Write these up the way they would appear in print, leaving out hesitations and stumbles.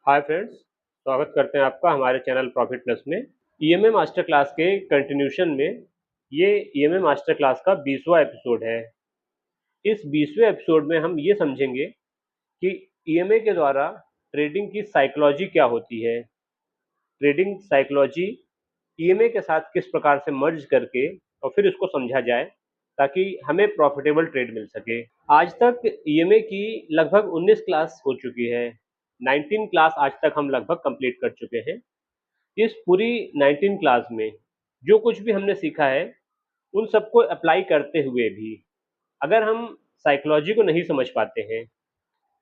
Hi friends, स्वागत करते हैं आपका हमारे चैनल प्रॉफिट प्लस में। ईएमए मास्टर क्लास के कंटिन्यूशन में ये ईएमए मास्टर क्लास का 20वां एपिसोड है। इस 20वें एपिसोड में हम ये समझेंगे कि ईएमए के द्वारा ट्रेडिंग की साइकोलॉजी क्या होती है, ट्रेडिंग साइकोलॉजी ईएमए के साथ किस प्रकार से मर्ज करके और फिर इसको समझा जाए ताकि हमें प्रॉफिटेबल ट्रेड मिल सके। आज तक ईएमए की लगभग 19 क्लास हो चुकी है। 19 क्लास आज तक हम लगभग कंप्लीट कर चुके हैं। इस पूरी 19 क्लास में जो कुछ भी हमने सीखा है उन सबको अप्लाई करते हुए भी अगर हम साइकोलॉजी को नहीं समझ पाते हैं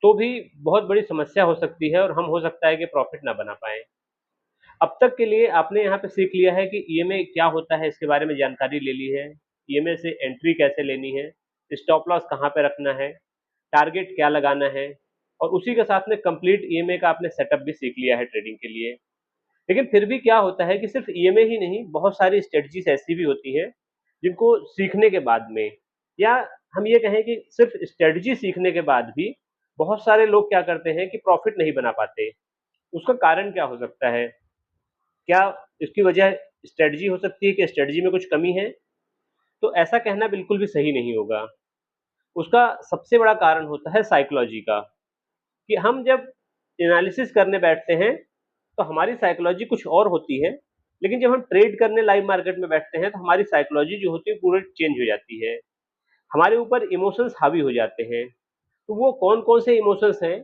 तो भी बहुत बड़ी समस्या हो सकती है और हम हो सकता है कि प्रॉफिट ना बना पाए। अब तक के लिए आपने यहाँ पे सीख लिया है कि ईएमए क्या होता है, इसके बारे में जानकारी ले ली है, ईएमए से एंट्री कैसे लेनी है, स्टॉप लॉस कहाँ पे रखना है, टारगेट क्या लगाना है, और उसी के साथ में कंप्लीट ईएमए का आपने सेटअप भी सीख लिया है ट्रेडिंग के लिए। लेकिन फिर भी क्या होता है कि सिर्फ ईएमए ही नहीं, बहुत सारी स्ट्रेटजीज ऐसी भी होती हैं जिनको सीखने के बाद में, या हम ये कहें कि सिर्फ स्ट्रेटजी सीखने के बाद भी बहुत सारे लोग क्या करते हैं कि प्रॉफिट नहीं बना पाते। उसका कारण क्या हो सकता है? क्या इसकी वजह स्ट्रेटजी हो सकती है कि स्ट्रेटजी में कुछ कमी है? तो ऐसा कहना बिल्कुल भी सही नहीं होगा। उसका सबसे बड़ा कारण होता है साइकोलॉजी का, कि हम जब एनालिसिस करने बैठते हैं तो हमारी साइकोलॉजी कुछ और होती है, लेकिन जब हम ट्रेड करने लाइव मार्केट में बैठते हैं तो हमारी साइकोलॉजी जो होती है पूरी चेंज हो जाती है। हमारे ऊपर इमोशंस हावी हो जाते हैं। तो वो कौन कौन से इमोशंस हैं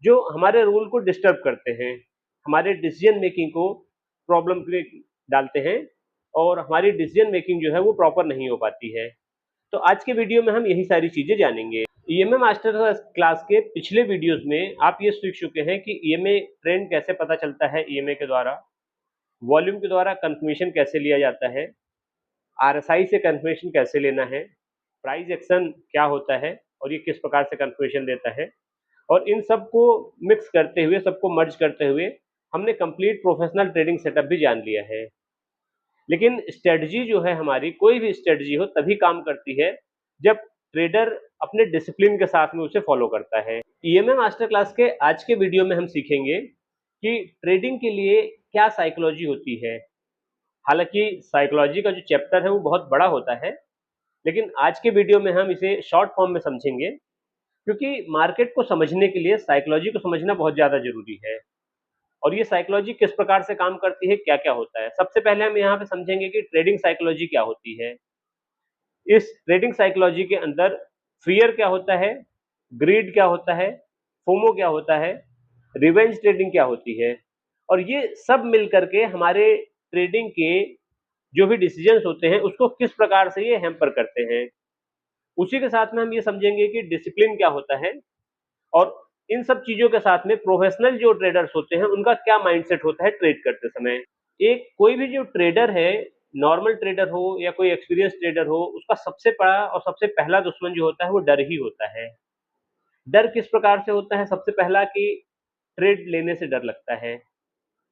जो हमारे रूल को डिस्टर्ब करते हैं, हमारे डिसीजन मेकिंग को प्रॉब्लम में डालते हैं, और हमारी डिसीजन मेकिंग जो है वो प्रॉपर नहीं हो पाती है। तो आज के वीडियो में हम यही सारी चीजें जानेंगे। ईएमए मास्टर क्लास के पिछले वीडियोस में आप ये सीख चुके हैं कि ईएमए ट्रेंड कैसे पता चलता है, ईएमए के द्वारा वॉल्यूम के द्वारा कंफर्मेशन कैसे लिया जाता है, आरएसआई से कंफर्मेशन कैसे लेना है, प्राइस एक्शन क्या होता है और ये किस प्रकार से कंफर्मेशन देता है, और इन सबको मिक्स करते हुए, सबको मर्ज करते हुए हमने कंप्लीट प्रोफेशनल ट्रेडिंग सेटअप भी जान लिया है। लेकिन स्ट्रेटजी जो है हमारी, कोई भी स्ट्रेटजी हो तभी काम करती है जब ट्रेडर अपने डिसिप्लिन के साथ में उसे फॉलो करता है। ईएमए मास्टर क्लास के आज के वीडियो में हम सीखेंगे कि ट्रेडिंग के लिए क्या साइकोलॉजी होती है। हालांकि साइकोलॉजी का जो चैप्टर है वो बहुत बड़ा होता है, लेकिन आज के वीडियो में हम इसे शॉर्ट फॉर्म में समझेंगे, क्योंकि मार्केट को समझने के लिए साइकोलॉजी को समझना बहुत ज़्यादा ज़रूरी है। और ये साइकोलॉजी किस प्रकार से काम करती है, क्या-क्या होता है। सबसे पहले हम यहाँ पे समझेंगे कि ट्रेडिंग साइकोलॉजी क्या होती है। इस ट्रेडिंग साइकोलॉजी के अंदर फ़ियर क्या होता है, ग्रीड क्या होता है, फोमो क्या होता है, रिवेंज ट्रेडिंग क्या होती है, और ये सब मिल करके हमारे ट्रेडिंग के जो भी डिसीजंस होते हैं उसको किस प्रकार से ये हैम्पर करते हैं। उसी के साथ में हम ये समझेंगे कि डिसिप्लिन क्या होता है, और इन सब चीज़ों के साथ में प्रोफेशनल जो ट्रेडर्स होते हैं उनका क्या माइंडसेट होता है ट्रेड करते समय। एक कोई भी जो ट्रेडर है, नॉर्मल ट्रेडर हो या कोई एक्सपीरियंस ट्रेडर हो, उसका सबसे बड़ा और सबसे पहला दुश्मन जो होता है वो डर ही होता है। डर किस प्रकार से होता है? सबसे पहला कि ट्रेड लेने से डर लगता है।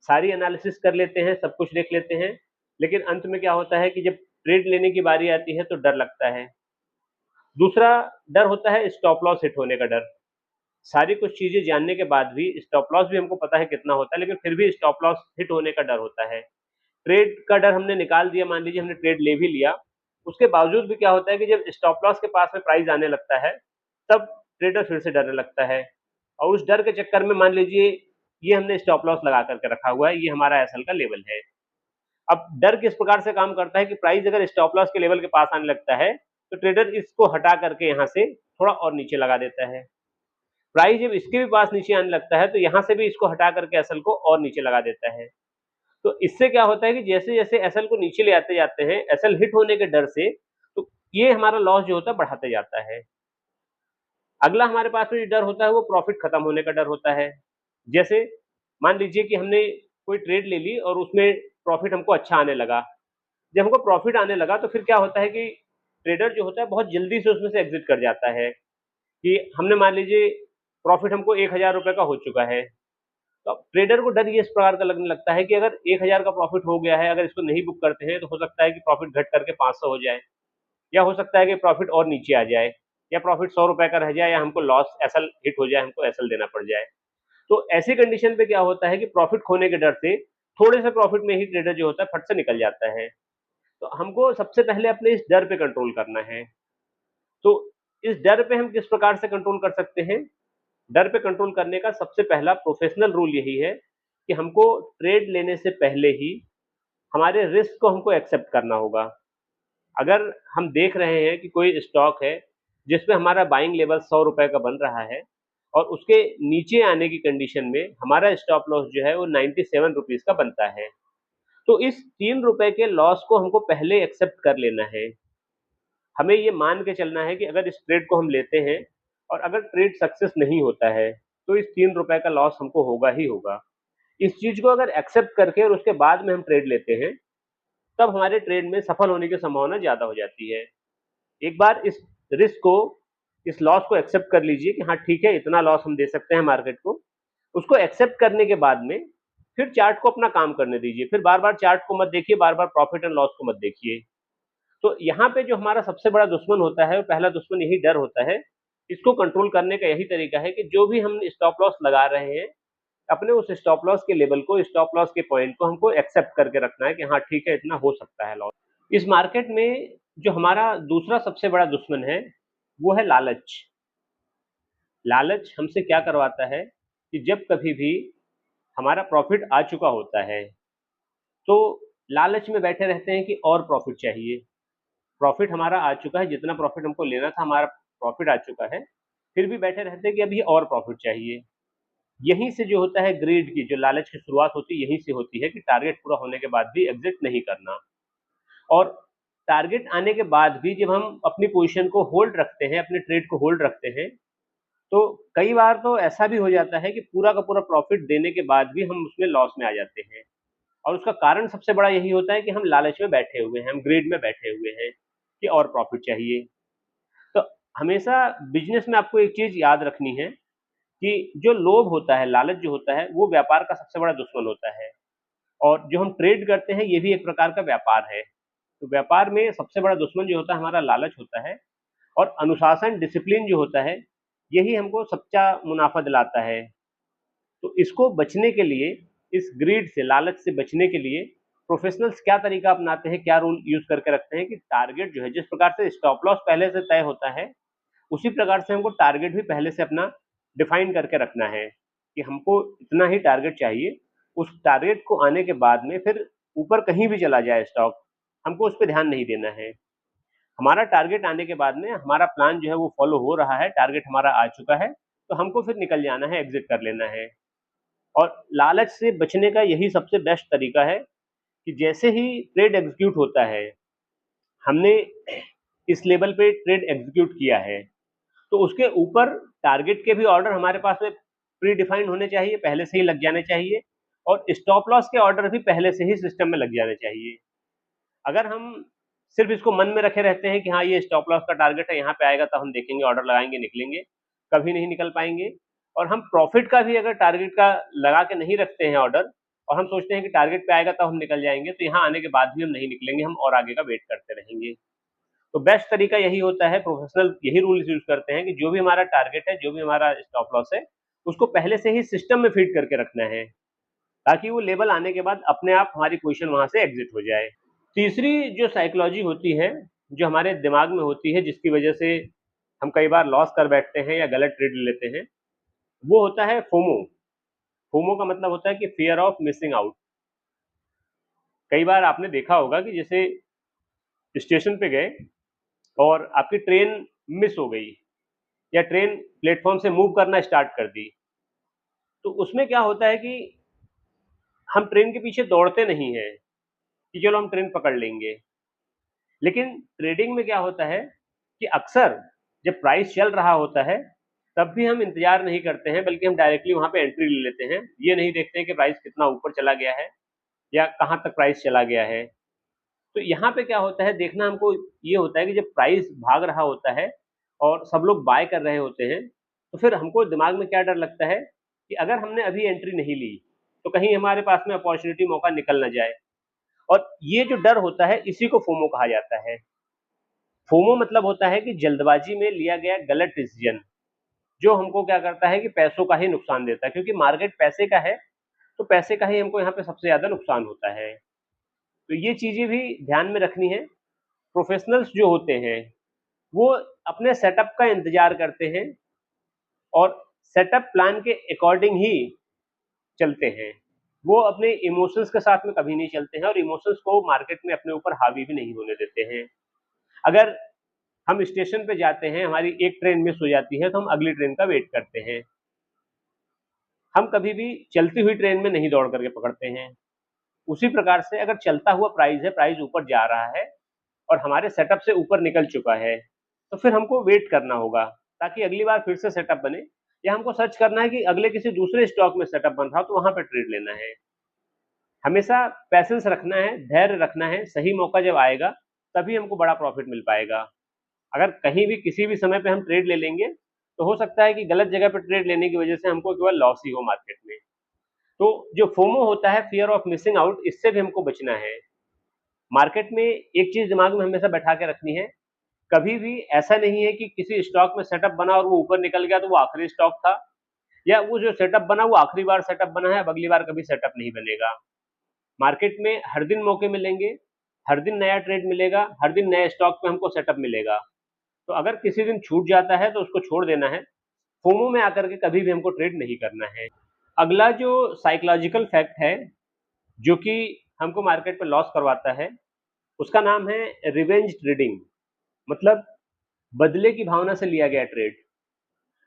सारी एनालिसिस कर लेते हैं, सब कुछ देख लेते हैं, लेकिन अंत में क्या होता है कि जब ट्रेड लेने की बारी आती है तो डर लगता है। दूसरा डर होता है स्टॉप लॉस हिट होने का डर। सारी कुछ चीज़ें जानने के बाद भी स्टॉप लॉस भी हमको पता है कितना होता है, लेकिन फिर भी स्टॉप लॉस हिट होने का डर होता है। ट्रेड का डर हमने निकाल दिया, मान लीजिए हमने ट्रेड ले भी लिया, उसके बावजूद भी क्या होता है कि जब स्टॉप लॉस के पास में प्राइस आने लगता है, तब ट्रेडर फिर से डरने लगता है, और उस डर के चक्कर में मान लीजिए ये हमने स्टॉप लॉस लगा करके रखा हुआ है, ये हमारा एसएल का लेवल है। अब डर किस प्रकार से काम करता है कि प्राइस अगर स्टॉप लॉस के लेवल के पास आने लगता है, तो ट्रेडर इसको हटा करके यहाँ से थोड़ा और नीचे लगा देता है। प्राइस जब इसके भी पास नीचे आने लगता है, तो यहाँ से भी इसको हटा करके एसएल को और नीचे लगा देता है। तो इससे क्या होता है कि जैसे-जैसे एसएल को नीचे ले आते जाते हैं, एसएल हिट होने के डर से, तो ये हमारा लॉस जो होता है बढ़ाते जाता है। अगला हमारे पास में जो डर होता है वो प्रॉफिट खत्म होने का डर होता है। जैसे मान लीजिए कि हमने कोई ट्रेड ले ली और उसमें प्रॉफिट हमको अच्छा आने लगा। जब हमको प्रॉफिट आने लगा तो फिर क्या होता है कि ट्रेडर जो होता है बहुत जल्दी से उसमें से एग्ज़िट कर जाता है, कि हमने मान लीजिए प्रॉफिट हमको ₹1000 का हो चुका है। तो अब ट्रेडर को डर ये इस प्रकार का लगने लगता है कि अगर 1000 का प्रॉफिट हो गया है, अगर इसको नहीं बुक करते हैं तो हो सकता है कि प्रॉफिट घट करके 500 हो जाए, या हो सकता है कि प्रॉफिट और नीचे आ जाए, या प्रॉफिट ₹100 का रह जाए, या हमको लॉस एसएल हिट हो जाए, हमको एसएल देना पड़ जाए। तो ऐसी कंडीशन पे क्या होता है कि प्रॉफिट खोने के डर से थोड़े से प्रॉफिट में ही ट्रेडर जो होता है फट से निकल जाता है। तो हमको सबसे पहले अपने इस डर पे कंट्रोल करना है। तो इस डर पे हम किस प्रकार से कंट्रोल कर सकते हैं? डर पे कंट्रोल करने का सबसे पहला प्रोफेशनल रूल यही है कि हमको ट्रेड लेने से पहले ही हमारे रिस्क को हमको एक्सेप्ट करना होगा। अगर हम देख रहे हैं कि कोई स्टॉक है जिसपे हमारा बाइंग लेवल ₹100 का बन रहा है और उसके नीचे आने की कंडीशन में हमारा स्टॉप लॉस जो है वो ₹97 का बनता है। तो इस ₹3 के लॉस को हमको पहले एक्सेप्ट कर लेना है। हमें ये मान के चलना है कि अगर इस ट्रेड को हम लेते हैं और अगर ट्रेड सक्सेस नहीं होता है, तो इस ₹3 का लॉस हमको होगा ही होगा। इस चीज़ को अगर एक्सेप्ट करके और उसके बाद में हम ट्रेड लेते हैं, तब हमारे ट्रेड में सफल होने की संभावना ज़्यादा हो जाती है। एक बार इस रिस्क को, इस लॉस को एक्सेप्ट कर लीजिए कि हाँ ठीक है, इतना लॉस हम दे सकते हैं मार्केट को। उसको एक्सेप्ट करने के बाद में फिर चार्ट को अपना काम करने दीजिए। फिर बार-बार चार्ट को मत देखिए, बार-बार प्रॉफिट एंड लॉस को मत देखिए। तो यहाँ पे जो हमारा सबसे बड़ा दुश्मन होता है, पहला दुश्मन यही डर होता है। इसको कंट्रोल करने का यही तरीका है कि जो भी हम स्टॉप लॉस लगा रहे हैं, अपने उस स्टॉप लॉस के लेवल को, स्टॉप लॉस के पॉइंट को हमको एक्सेप्ट करके रखना है कि हाँ ठीक है, इतना हो सकता है लॉस। इस मार्केट में जो हमारा दूसरा सबसे बड़ा दुश्मन है, वो है लालच। लालच हमसे क्या करवाता है कि जब कभी भी हमारा प्रॉफिट आ चुका होता है, तो लालच में बैठे रहते हैं कि और प्रॉफिट चाहिए। प्रॉफिट हमारा आ चुका है, जितना प्रॉफिट हमको लेना था हमारा प्रॉफिट आ चुका है, फिर भी बैठे रहते हैं कि अभी और प्रॉफिट चाहिए। यहीं से जो होता है ग्रीड की, जो लालच की शुरुआत होती है, यहीं से होती है कि टारगेट पूरा होने के बाद भी एग्जिट नहीं करना। और टारगेट आने के बाद भी जब हम अपनी पोजीशन को होल्ड रखते हैं, अपने ट्रेड को होल्ड रखते हैं, तो कई बार तो ऐसा भी हो जाता है कि पूरा का पूरा प्रॉफिट देने के बाद भी हम उसमें लॉस में आ जाते हैं। और उसका कारण सबसे बड़ा यही होता है कि हम लालच में बैठे हुए हैं, हम ग्रीड में बैठे हुए हैं कि और प्रॉफिट चाहिए। तो हमेशा बिज़नेस में आपको एक चीज़ याद रखनी है कि जो लोभ होता है, लालच जो होता है, वो व्यापार का सबसे बड़ा दुश्मन होता है। और जो हम ट्रेड करते हैं, ये भी एक प्रकार का व्यापार है। तो व्यापार में सबसे बड़ा दुश्मन जो होता है, हमारा लालच होता है। और अनुशासन, डिसिप्लिन जो होता है, यही हमको सच्चा मुनाफ़ा दिलाता है। तो इसको बचने के लिए, इस ग्रीड से, लालच से बचने के लिए प्रोफ़ेशनल्स क्या तरीका अपनाते हैं, क्या रूल यूज़ करके रखते हैं कि टारगेट जो है, जिस प्रकार से स्टॉप लॉस पहले से तय होता है, उसी प्रकार से हमको टारगेट भी पहले से अपना डिफाइन करके रखना है कि हमको इतना ही टारगेट चाहिए। उस टारगेट को आने के बाद में फिर ऊपर कहीं भी चला जाए स्टॉक, हमको उस पे ध्यान नहीं देना है। हमारा टारगेट आने के बाद में हमारा प्लान जो है वो फॉलो हो रहा है, टारगेट हमारा आ चुका है, तो हमको फिर निकल जाना है, एग्ज़िट कर लेना है। और लालच से बचने का यही सबसे बेस्ट तरीका है कि जैसे ही ट्रेड एग्ज़ीक्यूट होता है, हमने इस लेवल पे ट्रेड एग्ज़ीक्यूट किया है, तो उसके ऊपर टारगेट के भी ऑर्डर हमारे पास में प्री डिफाइंड होने चाहिए, पहले से ही लग जाने चाहिए। और स्टॉप लॉस के ऑर्डर भी पहले से ही सिस्टम में लग जाने चाहिए। अगर हम सिर्फ इसको मन में रखे रहते हैं कि हाँ ये स्टॉप लॉस का टारगेट है, यहाँ पे आएगा तो हम देखेंगे, ऑर्डर लगाएंगे, निकलेंगे, कभी नहीं निकल पाएंगे। और हम प्रॉफिट का भी अगर टारगेट का लगा के नहीं रखते हैं ऑर्डर, और हम सोचते हैं कि टारगेट पे आएगा तब हम निकल जाएंगे, तो यहाँ आने के बाद भी हम नहीं निकलेंगे, हम और आगे का वेट करते रहेंगे। तो बेस्ट तरीका यही होता है, प्रोफेशनल यही रूल्स यूज़ करते हैं कि जो भी हमारा टारगेट है, जो भी हमारा स्टॉप लॉस है, उसको पहले से ही सिस्टम में फीड करके रखना है, ताकि वो लेवल आने के बाद अपने आप हमारी पोज़ीशन वहाँ से एग्ज़िट हो जाए। तीसरी जो साइकोलॉजी होती है, जो हमारे दिमाग में होती है, जिसकी वजह से हम कई बार लॉस कर बैठते हैं या गलत ट्रेड ले लेते हैं, वो होता है फोमो। फोमो का मतलब होता है कि फ़ियर ऑफ मिसिंग आउट। कई बार आपने देखा होगा कि जैसे स्टेशन पे गए और आपकी ट्रेन मिस हो गई या ट्रेन प्लेटफ़ॉर्म से मूव करना स्टार्ट कर दी, तो उसमें क्या होता है कि हम ट्रेन के पीछे दौड़ते नहीं हैं कि चलो हम ट्रेन पकड़ लेंगे। लेकिन ट्रेडिंग में क्या होता है कि अक्सर जब प्राइस चल रहा होता है, तब भी हम इंतज़ार नहीं करते हैं, बल्कि हम डायरेक्टली वहाँ पे एंट्री ले लेते हैं। ये नहीं देखते हैं कि प्राइस कितना ऊपर चला गया है या कहाँ तक प्राइस चला गया है। तो यहाँ पे क्या होता है, देखना हमको ये होता है कि जब प्राइस भाग रहा होता है और सब लोग बाय कर रहे होते हैं, तो फिर हमको दिमाग में क्या डर लगता है कि अगर हमने अभी एंट्री नहीं ली, तो कहीं हमारे पास में अपॉर्च्युनिटी, मौका निकल ना जाए। और ये जो डर होता है, इसी को फोमो कहा जाता है। फोमो मतलब होता है कि जल्दबाजी में लिया गया गलत डिसीजन। जो हमको क्या करता है कि पैसों का ही नुकसान देता है, क्योंकि मार्केट पैसे का है, तो पैसे का ही हमको यहाँ पे सबसे ज़्यादा नुकसान होता है। तो ये चीज़ें भी ध्यान में रखनी है। प्रोफ़ेशनल्स जो होते हैं, वो अपने सेटअप का इंतज़ार करते हैं और सेटअप प्लान के अकॉर्डिंग ही चलते हैं। वो अपने इमोशंस के साथ में कभी नहीं चलते हैं और इमोशंस को मार्केट में अपने ऊपर हावी भी नहीं होने देते हैं। अगर हम स्टेशन पे जाते हैं, हमारी एक ट्रेन मिस हो जाती है, तो हम अगली ट्रेन का वेट करते हैं। हम कभी भी चलती हुई ट्रेन में नहीं दौड़ करके पकड़ते हैं। उसी प्रकार से अगर चलता हुआ प्राइस है, प्राइस ऊपर जा रहा है और हमारे सेटअप से ऊपर निकल चुका है, तो फिर हमको वेट करना होगा ताकि अगली बार फिर से सेटअप बने, या हमको सर्च करना है कि अगले किसी दूसरे स्टॉक में सेटअप बन रहा हो तो वहाँ पे ट्रेड लेना है। हमेशा पैशेंस रखना है, धैर्य रखना है, सही मौका जब आएगा तभी हमको बड़ा प्रॉफिट मिल पाएगा। अगर कहीं भी किसी भी समय पे हम ट्रेड ले लेंगे, तो हो सकता है कि गलत जगह पे ट्रेड लेने की वजह से हमको केवल लॉस ही हो मार्केट में। तो जो फोमो होता है, फियर ऑफ मिसिंग आउट, इससे भी हमको बचना है। मार्केट में एक चीज दिमाग में हमेशा बैठा के रखनी है, कभी भी ऐसा नहीं है कि किसी स्टॉक में सेटअप बना और वो ऊपर निकल गया तो वो आखिरी स्टॉक था, या वो जो सेटअप बना वो आखिरी बार सेटअप बना है, अब अगली बार कभी सेटअप नहीं बनेगा। मार्केट में हर दिन मौके मिलेंगे, हर दिन नया ट्रेड मिलेगा, हर दिन नए स्टॉक पे हमको सेटअप मिलेगा। तो अगर किसी दिन छूट जाता है तो उसको छोड़ देना है। फोमो में आकर के कभी भी हमको ट्रेड नहीं करना है। अगला जो साइकोलॉजिकल फैक्ट है, जो कि हमको मार्केट में लॉस करवाता है, उसका नाम है रिवेंज ट्रेडिंग। मतलब बदले की भावना से लिया गया ट्रेड।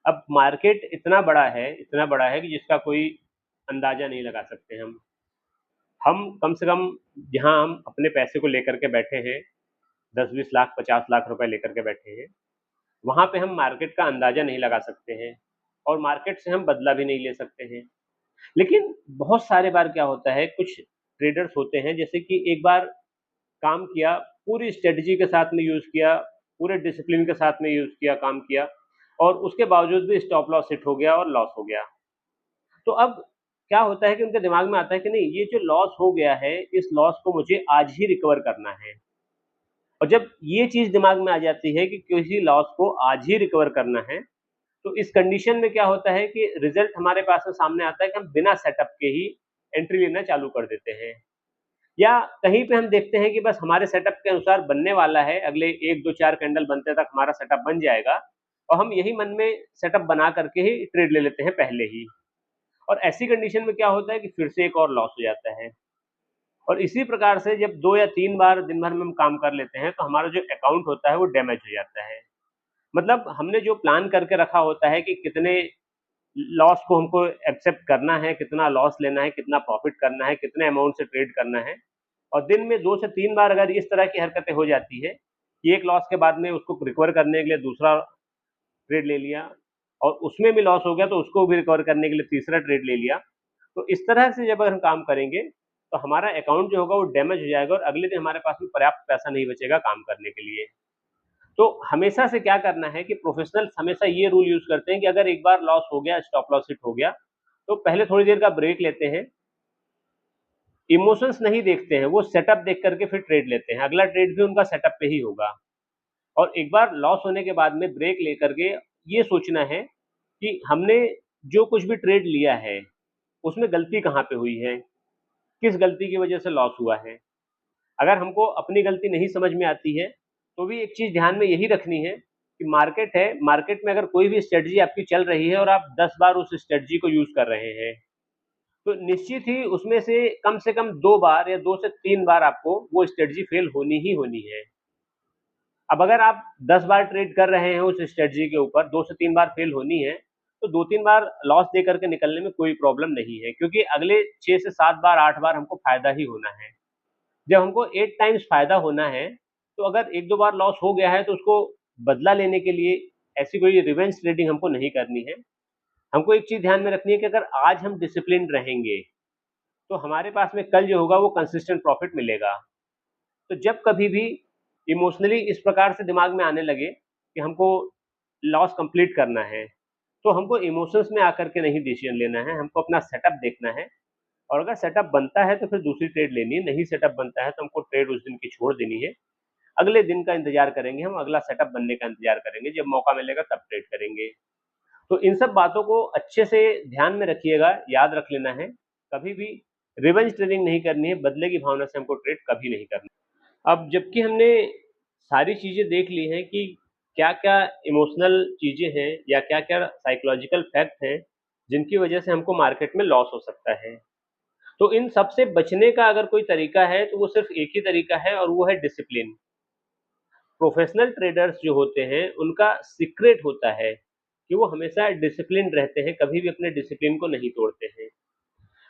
अब मार्केट इतना बड़ा है कि जिसका कोई अंदाजा नहीं लगा सकते हम कम से कम जहां हम अपने पैसे को लेकर के बैठे हैं, 10-20 लाख 50 लाख रुपए लेकर के बैठे हैं, वहां पे हम मार्केट का अंदाजा नहीं लगा सकते हैं और मार्केट से हम बदला भी नहीं ले सकते हैं। लेकिन बहुत सारे बार क्या होता है, कुछ ट्रेडर्स होते हैं जैसे कि एक बार काम किया, पूरी स्ट्रेटजी के साथ में यूज किया, पूरे डिसिप्लिन के साथ में यूज किया, काम किया, और उसके बावजूद भी स्टॉप लॉस हिट हो गया और लॉस हो गया। तो अब क्या होता है कि उनके दिमाग में आता है कि नहीं, ये जो लॉस हो गया है, इस लॉस को मुझे आज ही रिकवर करना है। और जब ये चीज दिमाग में आ जाती है कि किसी लॉस को आज ही रिकवर करना है, तो इस कंडीशन में क्या होता है कि रिजल्ट हमारे पास में सामने आता है कि हम बिना सेटअप के ही एंट्री लेना चालू कर देते हैं। या कहीं पे हम देखते हैं कि बस हमारे सेटअप के अनुसार बनने वाला है, अगले 1-2-4 कैंडल बनते तक हमारा सेटअप बन जाएगा, और हम यही मन में सेटअप बना करके ही ट्रेड ले लेते हैं पहले ही। और ऐसी कंडीशन में क्या होता है कि फिर से एक और लॉस हो जाता है। और इसी प्रकार से जब 2 या 3 बार दिन भर में हम काम कर लेते हैं, तो हमारा जो अकाउंट होता है वो डैमेज हो जाता है। मतलब हमने जो प्लान करके रखा होता है कि कितने लॉस को हमको एक्सेप्ट करना है, कितना लॉस लेना है, कितना प्रॉफिट करना है, कितने अमाउंट से ट्रेड करना है, और दिन में 2 से 3 बार अगर इस तरह की हरकतें हो जाती है कि एक लॉस के बाद में उसको रिकवर करने के लिए दूसरा ट्रेड ले लिया, और उसमें भी लॉस हो गया तो उसको भी रिकवर करने के लिए तीसरा ट्रेड ले लिया। तो इस तरह से जब अगर हम काम करेंगे, तो हमारा अकाउंट जो होगा वो डैमेज हो जाएगा और अगले दिन हमारे पास में पर्याप्त पैसा नहीं बचेगा काम करने के लिए। तो हमेशा से क्या करना है कि प्रोफेशनल्स हमेशा ये रूल यूज़ करते हैं कि अगर एक बार लॉस हो गया, स्टॉप लॉस हिट हो गया, तो पहले थोड़ी देर का ब्रेक लेते हैं, इमोशंस नहीं देखते हैं, वो सेटअप देख करके फिर ट्रेड लेते हैं। अगला ट्रेड भी उनका सेटअप पे ही होगा। और एक बार लॉस होने के बाद में ब्रेक लेकर के ये सोचना है कि हमने जो कुछ भी ट्रेड लिया है, उसमें गलती कहाँ पे हुई है? किस गलती की वजह से लॉस हुआ है? अगर हमको अपनी गलती नहीं समझ में आती है, तो भी एक चीज़ ध्यान में यही रखनी है कि मार्केट है, मार्केट में अगर कोई भी स्ट्रेटजी आपकी चल रही है और आप 10 बार उस स्ट्रेटजी को यूज़ कर रहे हैं, तो निश्चित ही उसमें से कम 2 बार या 2 से 3 बार आपको वो स्ट्रेटजी फेल होनी ही होनी है। अब अगर आप 10 बार ट्रेड कर रहे हैं उस स्ट्रेटजी के ऊपर, 2 से 3 बार फेल होनी है, तो 2-3 बार लॉस दे करके निकलने में कोई प्रॉब्लम नहीं है, क्योंकि अगले 6 से 7 बार, 8 बार हमको फ़ायदा ही होना है। जब हमको 8 टाइम्स फ़ायदा होना है, तो अगर 1-2 बार लॉस हो गया है, तो उसको बदला लेने के लिए ऐसी कोई रिवेंज ट्रेडिंग हमको नहीं करनी है। हमको एक चीज़ ध्यान में रखनी है कि अगर आज हम डिसिप्लिन्ड रहेंगे, तो हमारे पास में कल जो होगा वो कंसिस्टेंट प्रॉफ़िट मिलेगा। तो जब कभी भी इमोशनली इस प्रकार से दिमाग में आने लगे कि हमको लॉस कंप्लीट करना है, तो हमको इमोशंस में आकर के नहीं डिसीजन लेना है, हमको अपना सेटअप देखना है, और अगर सेटअप बनता है तो फिर दूसरी ट्रेड लेनी है, नहीं सेटअप बनता है तो हमको ट्रेड उस दिन की छोड़ देनी है। अगले दिन का इंतज़ार करेंगे हम, अगला सेटअप बनने का इंतज़ार करेंगे, जब मौका मिलेगा तब ट्रेड करेंगे। तो इन सब बातों को अच्छे से ध्यान में रखिएगा, याद रख लेना है। कभी भी रिवेंज ट्रेडिंग नहीं करनी है, बदले की भावना से हमको ट्रेड कभी नहीं करना। अब जबकि हमने सारी चीज़ें देख ली हैं कि क्या-क्या इमोशनल चीज़ें हैं या क्या-क्या साइकोलॉजिकल फैक्ट हैं, जिनकी वजह से हमको मार्केट में लॉस हो सकता है। तो इन सब से बचने का अगर कोई तरीका है, तो वो सिर्फ़ एक ही तरीका है और वो है डिसिप्लिन। प्रोफ़ेशनल ट्रेडर्स जो होते हैं, उनका सीक्रेट होता है कि वो हमेशा डिसिप्लिन्ड रहते हैं, कभी भी अपने डिसिप्लिन को नहीं तोड़ते हैं।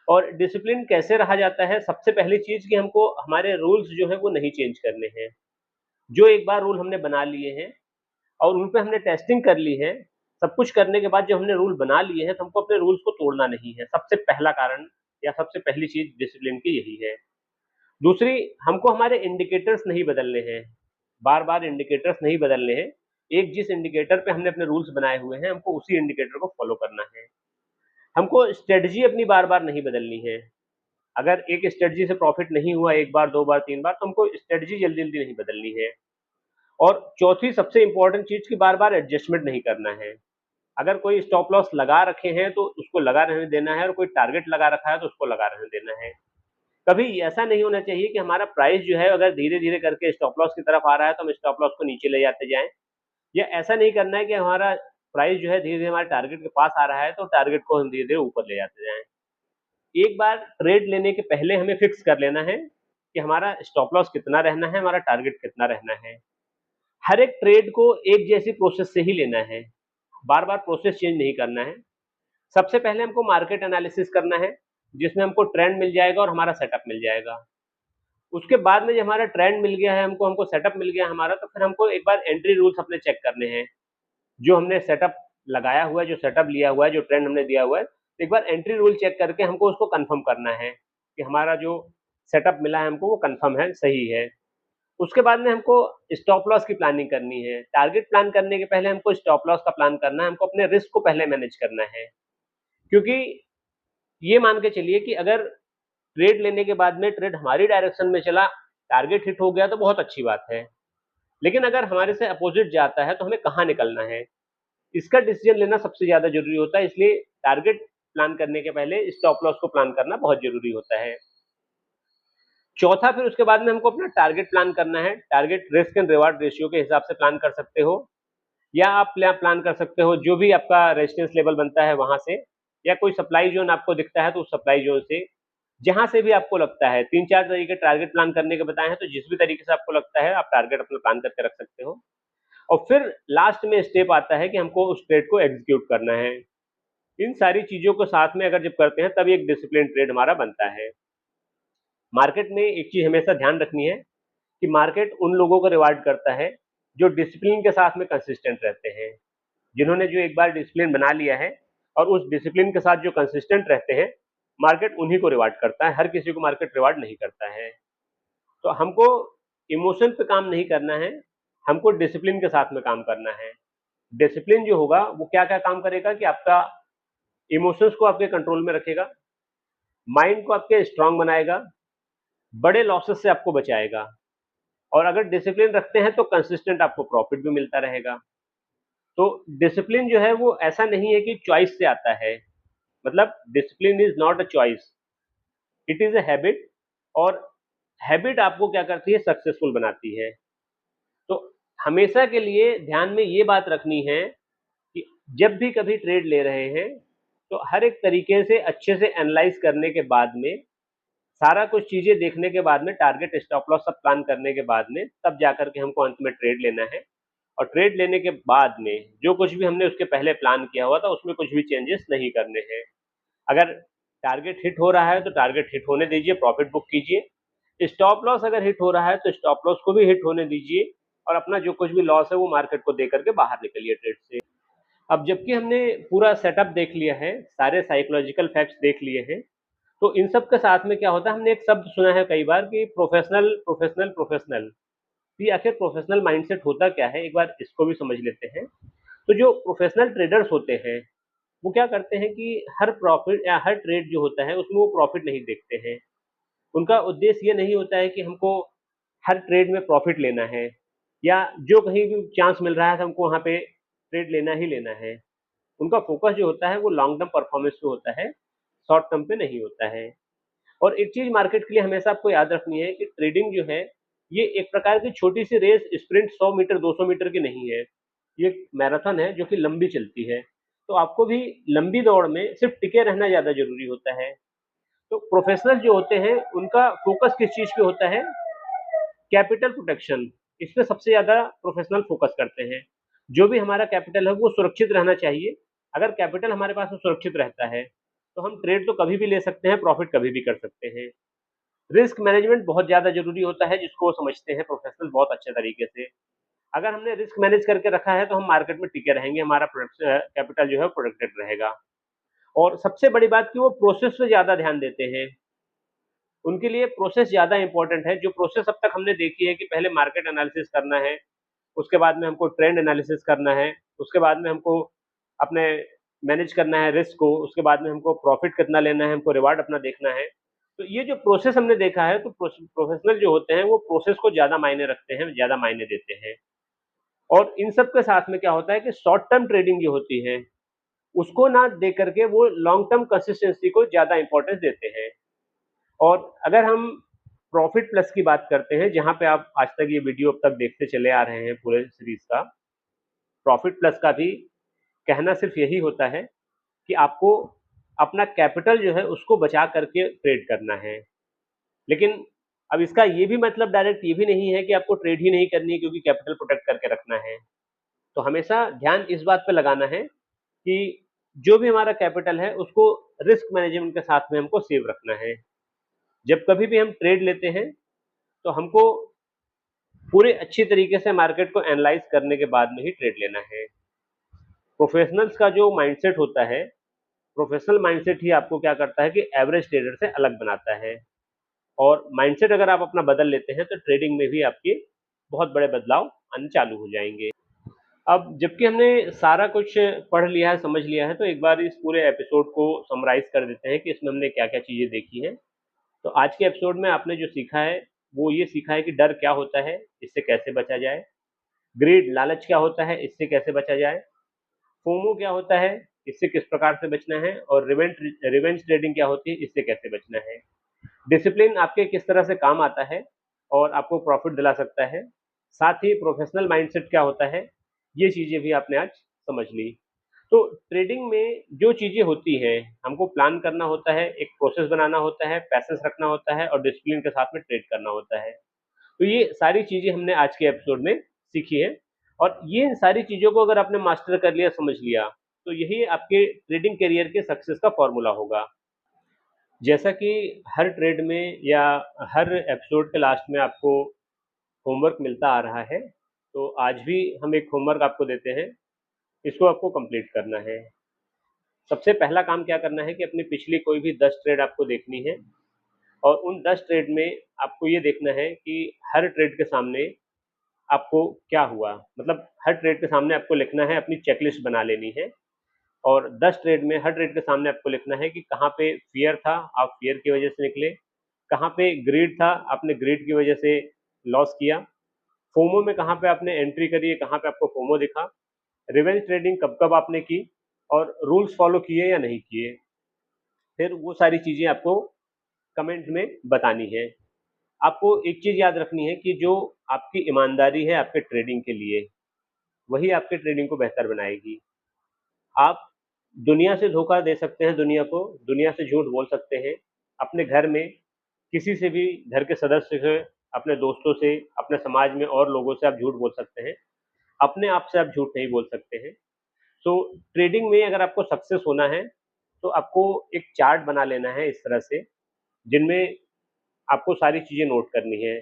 और डिसिप्लिन कैसे रहा जाता है? सबसे पहली चीज़ कि हमको हमारे रूल्स जो हैं, वो नहीं चेंज करने हैं। जो एक बार रूल हमने बना लिए हैं और उन पे हमने टेस्टिंग कर ली है, सब कुछ करने के बाद जब हमने रूल बना लिए हैं, तो हमको अपने रूल्स को तोड़ना नहीं है। सबसे पहला कारण या सबसे पहली चीज़ डिसिप्लिन की यही है। दूसरी, हमको हमारे इंडिकेटर्स नहीं बदलने हैं, बार-बार इंडिकेटर्स नहीं बदलने हैं। एक जिस इंडिकेटर पे हमने अपने रूल्स बनाए हुए हैं, हमको उसी इंडिकेटर को फ़ॉलो करना है। हमको स्ट्रैटेजी अपनी बार-बार नहीं बदलनी है। अगर एक स्ट्रैटेजी से प्रॉफ़िट नहीं हुआ 1 बार, 2 बार, 3 बार, तो हमको स्ट्रैटेजी जल्दी-जल्दी नहीं बदलनी है। और चौथी सबसे इम्पोर्टेंट चीज़ कि बार-बार एडजस्टमेंट नहीं करना है। अगर कोई स्टॉप लॉस लगा रखे हैं, तो उसको लगा रहने देना है और कोई टारगेट लगा रखा है, तो उसको लगा रहने देना है। कभी ऐसा नहीं होना चाहिए कि हमारा प्राइस जो है अगर धीरे-धीरे करके स्टॉप लॉस की तरफ आ रहा है, तो हम स्टॉप लॉस को नीचे ले जाते जाएँ, या ऐसा नहीं करना है कि हमारा प्राइस जो है धीरे-धीरे हमारे टारगेट के पास आ रहा है, तो टारगेट को हम धीरे-धीरे ऊपर ले जाते जाएँ। एक बार ट्रेड लेने के पहले हमें फिक्स कर लेना है कि हमारा स्टॉप लॉस कितना रहना है, हमारा टारगेट कितना रहना है। हर एक ट्रेड को एक जैसी प्रोसेस से ही लेना है, बार-बार प्रोसेस चेंज नहीं करना है। सबसे पहले हमको मार्केट एनालिसिस करना है, जिसमें हमको ट्रेंड मिल जाएगा और हमारा सेटअप मिल जाएगा। उसके बाद में जब हमारा ट्रेंड मिल गया है, हमको हमको सेटअप मिल गया हमारा, तो फिर हमको एक बार एंट्री रूल्स अपने चेक करने हैं। जो हमने सेटअप लगाया हुआ है, जो सेटअप लिया हुआ है, जो ट्रेंड हमने दिया हुआ है, एक बार एंट्री रूल चेक करके हमको उसको कन्फर्म करना है कि हमारा जो सेटअप मिला है हमको वो कन्फर्म है, सही है। उसके बाद में हमको स्टॉप लॉस की प्लानिंग करनी है। टारगेट प्लान करने के पहले हमको स्टॉप लॉस का प्लान करना है, हमको अपने रिस्क को पहले मैनेज करना है। क्योंकि ये मान के चलिए कि अगर ट्रेड लेने के बाद में ट्रेड हमारी डायरेक्शन में चला, टारगेट हिट हो गया तो बहुत अच्छी बात है। लेकिन अगर हमारे से अपोज़िट जाता है तो हमें कहाँ निकलना है? इसका डिसीज़न लेना सबसे ज़्यादा ज़रूरी होता है, इसलिए टारगेट प्लान करने के पहले स्टॉप लॉस को प्लान करना बहुत ज़रूरी होता है। चौथा, फिर उसके बाद में हमको अपना टारगेट प्लान करना है। Target risk and reward ratio के हिसाब से प्लान कर सकते हो, या आप प्लान कर सकते हो जो भी आपका रेजिस्टेंस लेवल बनता है वहाँ से, या कोई सप्लाई ज़ोन आपको दिखता है तो उस सप्लाई ज़ोन से, जहाँ से भी आपको लगता है। 3-4 तरीके टारगेट प्लान करने के बताए हैं, तो जिस भी तरीके से आपको लगता है आप टारगेट अपना प्लान करके रख सकते हो। और फिर लास्ट में स्टेप आता है कि हमको उस ट्रेड को एग्ज़ीक्यूट करना है। इन सारी चीज़ों को साथ में अगर जब करते हैं, तब एक डिसिप्लिन ट्रेड हमारा बनता है। मार्केट में एक चीज़ हमेशा ध्यान रखनी है कि मार्केट उन लोगों को रिवार्ड करता है जो डिसिप्लिन के साथ में कंसिस्टेंट रहते हैं। जिन्होंने जो एक बार डिसिप्लिन बना लिया है और उस डिसिप्लिन के साथ जो कंसिस्टेंट रहते हैं, मार्केट उन्हीं को रिवार्ड करता है, हर किसी को मार्केट रिवार्ड नहीं करता है। तो हमको इमोशन पे काम नहीं करना है, हमको डिसिप्लिन के साथ में काम करना है। डिसिप्लिन जो होगा वो क्या-क्या काम करेगा कि आपका इमोशंस को आपके कंट्रोल में रखेगा, माइंड को आपके स्ट्रॉन्ग बनाएगा, बड़े लॉसेस से आपको बचाएगा, और अगर डिसिप्लिन रखते हैं तो कंसिस्टेंट आपको प्रॉफिट भी मिलता रहेगा। तो डिसिप्लिन जो है वो ऐसा नहीं है कि चॉइस से आता है, मतलब discipline is not a choice, it is a habit, और हैबिट आपको क्या करती है, सक्सेसफुल बनाती है। तो हमेशा के लिए ध्यान में ये बात रखनी है कि जब भी कभी ट्रेड ले रहे हैं, तो हर एक तरीके से अच्छे से एनालाइज़ करने के बाद में, सारा कुछ चीज़ें देखने के बाद में, टारगेट स्टॉप लॉस सब प्लान करने के बाद में, तब जाकर के हमको अंत में ट्रेड लेना है। और ट्रेड लेने के बाद में जो कुछ भी हमने उसके पहले प्लान किया हुआ था, उसमें कुछ भी चेंजेस नहीं करने हैं। अगर टारगेट हिट हो रहा है, तो टारगेट हिट होने दीजिए, प्रॉफिट बुक कीजिए। स्टॉप लॉस अगर हिट हो रहा है, तो स्टॉप लॉस को भी हिट होने दीजिए, और अपना जो कुछ भी लॉस है, वो मार्केट को दे करके बाहर निकलिए ट्रेड से। अब जबकि हमने पूरा सेटअप देख लिया है, सारे साइकोलॉजिकल फैक्ट्स देख लिए हैं, तो इन सब के साथ में क्या होता है, हमने एक शब्द सुना है कई बार कि प्रोफेशनल, प्रोफेशनल, प्रोफेशनल। ये आखिर प्रोफेशनल माइंडसेट होता क्या है, एक बार इसको भी समझ लेते हैं। तो जो प्रोफेशनल ट्रेडर्स होते हैं, वो क्या करते हैं कि हर प्रॉफिट या हर ट्रेड जो होता है उसमें वो प्रॉफिट नहीं देखते हैं। उनका उद्देश्य ये नहीं होता है कि हमको हर ट्रेड में प्रॉफिट लेना है, या जो कहीं भी चांस मिल रहा है तो हमको वहाँ पे ट्रेड लेना ही लेना है। उनका फोकस जो होता है वो लॉन्ग टर्म परफॉर्मेंस पे होता है, शॉर्ट टर्म पे नहीं होता है। और एक चीज मार्केट के लिए हमेशा आपको याद रखनी है कि ट्रेडिंग जो है ये एक प्रकार की छोटी सी रेस, स्प्रिंट 100 मीटर 200 मीटर की नहीं है, ये एक मैराथन है जो कि लंबी चलती है। तो आपको भी लंबी दौड़ में सिर्फ टिके रहना ज्यादा जरूरी होता है। तो प्रोफेशनल जो होते हैं उनका फोकस किस चीज पे होता है? Capital protection. इस पे सबसे ज्यादा प्रोफेशनल फोकस करते हैं। जो भी हमारा कैपिटल है वो सुरक्षित रहना चाहिए। अगर कैपिटल हमारे पास में सुरक्षित रहता है तो हम ट्रेड तो कभी भी ले सकते हैं, प्रॉफिट कभी भी कर सकते हैं। रिस्क मैनेजमेंट बहुत ज्यादा जरूरी होता है, जिसको वो समझते हैं प्रोफेशनल बहुत अच्छे तरीके से। अगर हमने रिस्क मैनेज करके रखा है तो हम मार्केट में टिके रहेंगे, हमारा कैपिटल जो है प्रोटेक्टेड रहेगा। और सबसे बड़ी बात कि वो प्रोसेस पे ज्यादा ध्यान देते हैं। उनके लिए प्रोसेस ज्यादा इंपॉर्टेंट है। जो प्रोसेस अब तक हमने देखी है कि पहले मार्केट एनालिसिस करना है, उसके बाद में हमको ट्रेंड एनालिसिस करना है, उसके बाद में हमको अपने मैनेज करना है रिस्क को, उसके बाद में हमको प्रॉफिट कितना लेना है, हमको रिवार्ड अपना देखना है। तो ये जो प्रोसेस हमने देखा है, तो प्रोफेशनल जो होते हैं वो प्रोसेस को ज्यादा मायने रखते हैं, ज्यादा मायने देते हैं। और इन सब के साथ में क्या होता है कि शॉर्ट टर्म ट्रेडिंग जो होती है उसको ना दे करके वो लॉन्ग टर्म कंसिस्टेंसी को ज्यादा इंपॉर्टेंस देते हैं। और अगर हम प्रॉफिट प्लस की बात करते हैं, जहां पे आप आज तक ये वीडियो अब तक देखते चले आ रहे हैं पूरे सीरीज का, प्रॉफिट प्लस का भी कहना सिर्फ यही होता है कि आपको अपना कैपिटल जो है उसको बचा करके ट्रेड करना है। लेकिन अब इसका ये भी मतलब डायरेक्ट ये भी नहीं है कि आपको ट्रेड ही नहीं करनी है क्योंकि कैपिटल प्रोटेक्ट करके रखना है। तो हमेशा ध्यान इस बात पे लगाना है कि जो भी हमारा कैपिटल है उसको रिस्क मैनेजमेंट के साथ में हमको सेव रखना है। जब कभी भी हम ट्रेड लेते हैं तो हमको पूरे अच्छी तरीके से मार्केट को एनालाइज करने के बाद में ही ट्रेड लेना है। प्रोफेशनल्स का जो माइंडसेट होता है, प्रोफेशनल माइंडसेट ही आपको क्या करता है कि एवरेज ट्रेडर से अलग बनाता है। और माइंडसेट अगर आप अपना बदल लेते हैं तो ट्रेडिंग में भी आपके बहुत बड़े बदलाव आने चालू हो जाएंगे। अब जबकि हमने सारा कुछ पढ़ लिया है, समझ लिया है, तो एक बार इस पूरे एपिसोड को समराइज कर देते हैं कि इसमें हमने क्या क्या चीजें देखी हैं। तो आज के एपिसोड में आपने जो सीखा है वो ये सीखा है कि डर क्या होता है, इससे कैसे बचा जाए। ग्रीड, लालच क्या होता है, इससे कैसे बचा जाए। फोमो क्या होता है, इससे किस प्रकार से बचना है। और रिवेंज ट्रेडिंग क्या होती है, इससे कैसे बचना है। डिसिप्लिन आपके किस तरह से काम आता है और आपको प्रॉफिट दिला सकता है। साथ ही प्रोफेशनल माइंडसेट क्या होता है, ये चीजें भी आपने आज समझ ली। तो ट्रेडिंग में जो चीजें होती हैं, हमको प्लान करना होता है, एक प्रोसेस बनाना होता है, पैसेंस रखना होता है और डिसिप्लिन के साथ में ट्रेड करना होता है। तो ये सारी चीजें हमने आज के एपिसोड में सीखी है। और ये सारी चीजों को अगर आपने मास्टर कर लिया, समझ लिया, तो यही आपके ट्रेडिंग करियर के सक्सेस का फॉर्मूला होगा। जैसा कि हर ट्रेड में या हर एपिसोड के लास्ट में आपको होमवर्क मिलता आ रहा है, तो आज भी हम एक होमवर्क आपको देते हैं, इसको आपको कंप्लीट करना है। सबसे पहला काम क्या करना है कि अपनी पिछली कोई भी 10 ट्रेड आपको देखनी है और उन 10 ट्रेड में आपको ये देखना है कि हर ट्रेड के सामने आपको क्या हुआ, मतलब हर ट्रेड के सामने आपको लिखना है, अपनी चेकलिस्ट बना लेनी है। और 10 ट्रेड में हर ट्रेड के सामने आपको लिखना है कि कहाँ पे फियर था, आप फियर की वजह से निकले। कहाँ पे ग्रीड था, आपने ग्रीड की वजह से लॉस किया। फोमो में कहाँ पे आपने एंट्री करी है, कहाँ पे आपको फोमो दिखा। रिवेंज ट्रेडिंग कब कब आपने की और रूल्स फॉलो किए या नहीं किए। फिर वो सारी चीजें आपको कमेंट में बतानी है। आपको एक चीज याद रखनी है कि जो आपकी ईमानदारी है आपके ट्रेडिंग के लिए, वही आपके ट्रेडिंग को बेहतर बनाएगी। आप दुनिया से धोखा दे सकते हैं, दुनिया को, दुनिया से झूठ बोल सकते हैं, अपने घर में किसी से भी, घर के सदस्य से, अपने दोस्तों से, अपने समाज में और लोगों से आप झूठ बोल सकते हैं, अपने आप से आप झूठ नहीं बोल सकते हैं। सो ट्रेडिंग में अगर आपको सक्सेस होना है तो आपको एक चार्ट बना लेना है इस तरह से, जिनमें आपको सारी चीजें नोट करनी है।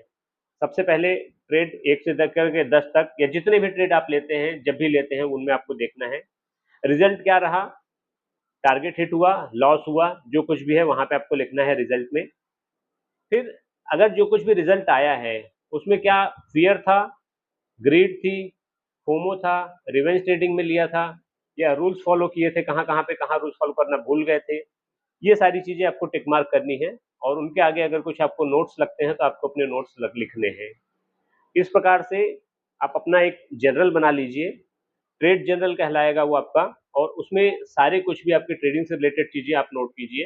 सबसे पहले ट्रेड 1 से लेकर के 10 तक, या जितने भी ट्रेड आप लेते हैं, जब भी लेते हैं, उनमें आपको देखना है रिजल्ट क्या रहा, टारगेट हिट हुआ, लॉस हुआ, जो कुछ भी है वहां पे आपको लिखना है रिजल्ट में। फिर अगर जो कुछ भी रिजल्ट आया है उसमें क्या फियर था, ग्रीड थी, फोमो था, रिवेंज ट्रेडिंग में लिया था, या रूल्स फॉलो किए थे, कहाँ पे कहाँ रूल्स फॉलो करना भूल गए थे, ये सारी चीजें आपको टिक मार्क करनी है। और उनके आगे अगर कुछ आपको नोट्स लगते हैं तो आपको अपने नोट्स लिखने हैं। इस प्रकार से आप अपना एक जनरल बना लीजिए। ट्रेड जनरल कहलाएगा वो आपका, और उसमें सारे कुछ भी आपके ट्रेडिंग से रिलेटेड चीज़ें आप नोट कीजिए,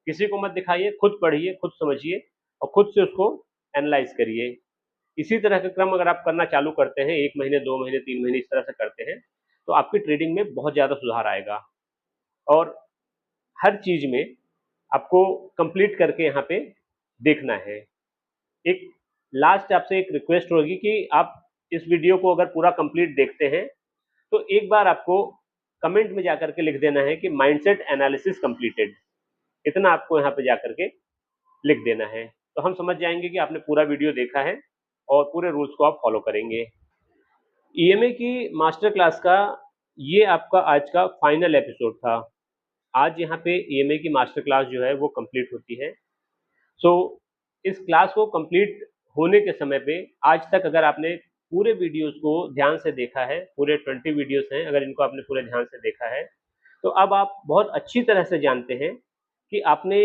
किसी को मत दिखाइए, खुद पढ़िए, खुद समझिए और खुद से उसको एनालाइज करिए। इसी तरह का क्रम अगर आप करना चालू करते हैं, 1 महीने, 2 महीने, 3 महीने इस तरह से करते हैं, तो आपकी ट्रेडिंग में बहुत ज़्यादा सुधार आएगा और हर चीज़ में आपको कंप्लीट करके यहाँ पे देखना है। एक लास्ट आपसे एक रिक्वेस्ट होगी कि आप इस वीडियो को अगर पूरा कंप्लीट देखते हैं, तो एक बार आपको कमेंट में जाकर के लिख देना है कि माइंडसेट एनालिसिस कंप्लीटेड। इतना आपको यहाँ पे जाकर के लिख देना है, तो हम समझ जाएंगे कि आपने पूरा वीडियो देखा है और पूरे रूल्स को आप फॉलो करेंगे। ईएमए की मास्टर क्लास का ये आपका आज का फाइनल एपिसोड था। आज यहाँ पे ईएमए की मास्टर क्लास जो है वो कंप्लीट होती है। सो इस क्लास को कंप्लीट होने के समय पे आज तक अगर आपने पूरे वीडियोस को ध्यान से देखा है, पूरे 20 वीडियोस हैं, अगर इनको आपने पूरे ध्यान से देखा है, तो अब आप बहुत अच्छी तरह से जानते हैं कि आपने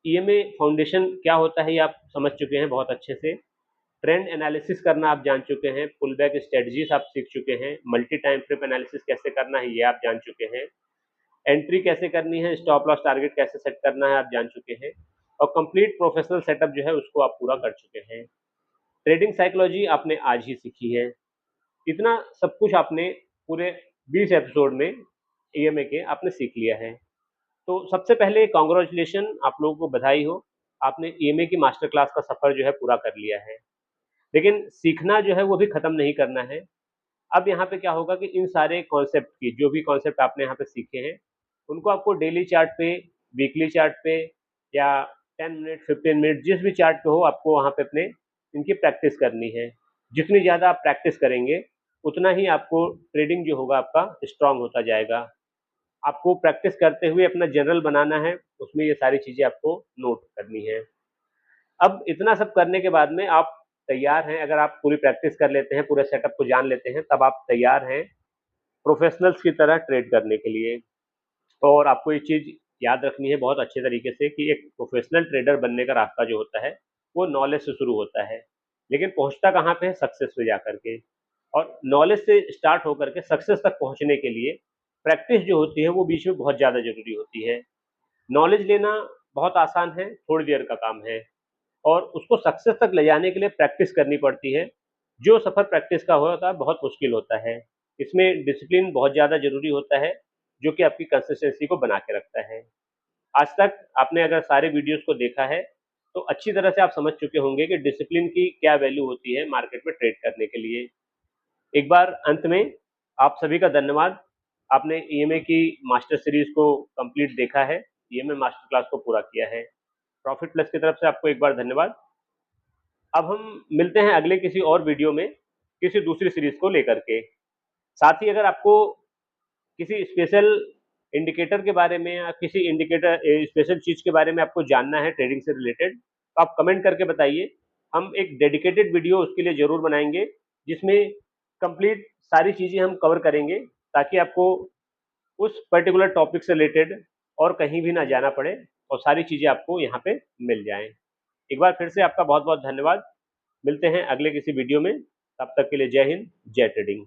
ईएमए फाउंडेशन क्या होता है, ये आप समझ चुके हैं बहुत अच्छे से। ट्रेंड एनालिसिस करना आप जान चुके हैं, पुल बैक स्ट्रेटजीज आप सीख चुके हैं, मल्टी टाइम फ्रेम एनालिसिस कैसे करना है ये आप जान चुके हैं, एंट्री कैसे करनी है, स्टॉप लॉस टारगेट कैसे सेट करना है आप जान चुके हैं और कंप्लीट प्रोफेशनल सेटअप जो है उसको आप पूरा कर चुके हैं। ट्रेडिंग साइकोलॉजी आपने आज ही सीखी है। इतना सब कुछ आपने पूरे 20 एपिसोड में ईएमए के आपने सीख लिया है। तो सबसे पहले कांग्रेचुलेशन, आप लोगों को बधाई हो, आपने ईएमए की मास्टर क्लास का सफर जो है पूरा कर लिया है। लेकिन सीखना जो है वो भी खत्म नहीं करना है। अब यहाँ पे क्या होगा कि इन सारे कॉन्सेप्ट की जो भी कॉन्सेप्ट आपने यहाँ पे सीखे हैं, उनको आपको डेली चार्ट पे, वीकली चार्ट पे या 10 मिनट, 15 मिनट जिस भी चार्ट पे हो, आपको वहाँ पे अपने इनकी प्रैक्टिस करनी है। जितनी ज़्यादा आप प्रैक्टिस करेंगे, उतना ही आपको ट्रेडिंग जो होगा आपका स्ट्रांग होता जाएगा। आपको प्रैक्टिस करते हुए अपना जनरल बनाना है, उसमें ये सारी चीज़ें आपको नोट करनी है। अब इतना सब करने के बाद में आप तैयार हैं, अगर आप पूरी प्रैक्टिस कर लेते हैं, पूरे सेटअप को जान लेते हैं, तब आप तैयार हैं प्रोफेशनल्स की तरह ट्रेड करने के लिए। और आपको एक चीज़ याद रखनी है बहुत अच्छे तरीके से कि एक प्रोफेशनल ट्रेडर बनने का रास्ता जो होता है, वो नॉलेज से शुरू होता है। लेकिन पहुंचता कहाँ पे है? सक्सेस पे जाकर के। और नॉलेज से स्टार्ट होकर के सक्सेस तक पहुंचने के लिए प्रैक्टिस जो होती है वो बीच में बहुत ज़्यादा ज़रूरी होती है। नॉलेज लेना बहुत आसान है, थोड़ी देर का काम है और उसको सक्सेस तक ले जाने के लिए प्रैक्टिस करनी पड़ती है। जो सफ़र प्रैक्टिस का होता है बहुत मुश्किल होता है। इसमें डिसिप्लिन बहुत ज़्यादा ज़रूरी होता है, जो कि आपकी कंसिस्टेंसी को बना के रखता है। आज तक आपने अगर सारे वीडियोस को देखा है, तो अच्छी तरह से आप समझ चुके होंगे कि डिसिप्लिन की क्या वैल्यू होती है मार्केट में ट्रेड करने के लिए। एक बार अंत में आप सभी का धन्यवाद। आपने ईएमए की मास्टर सीरीज को कंप्लीट देखा है, ईएमए मास्टर क्लास को पूरा किया है। प्रॉफिट प्लस की तरफ से आपको एक बार धन्यवाद। अब हम मिलते हैं अगले किसी और वीडियो में, किसी दूसरी सीरीज को लेकर के। साथ ही अगर आपको किसी स्पेशल इंडिकेटर के बारे में या किसी इंडिकेटर स्पेशल चीज़ के बारे में आपको जानना है ट्रेडिंग से रिलेटेड, तो आप कमेंट करके बताइए। हम एक डेडिकेटेड वीडियो उसके लिए ज़रूर बनाएंगे, जिसमें कंप्लीट सारी चीज़ें हम कवर करेंगे, ताकि आपको उस पर्टिकुलर टॉपिक से रिलेटेड और कहीं भी ना जाना पड़े और सारी चीज़ें आपको यहाँ पे मिल जाएँ। एक बार फिर से आपका बहुत-बहुत धन्यवाद। मिलते हैं अगले किसी वीडियो में, तब तक के लिए जय हिंद, जय ट्रेडिंग।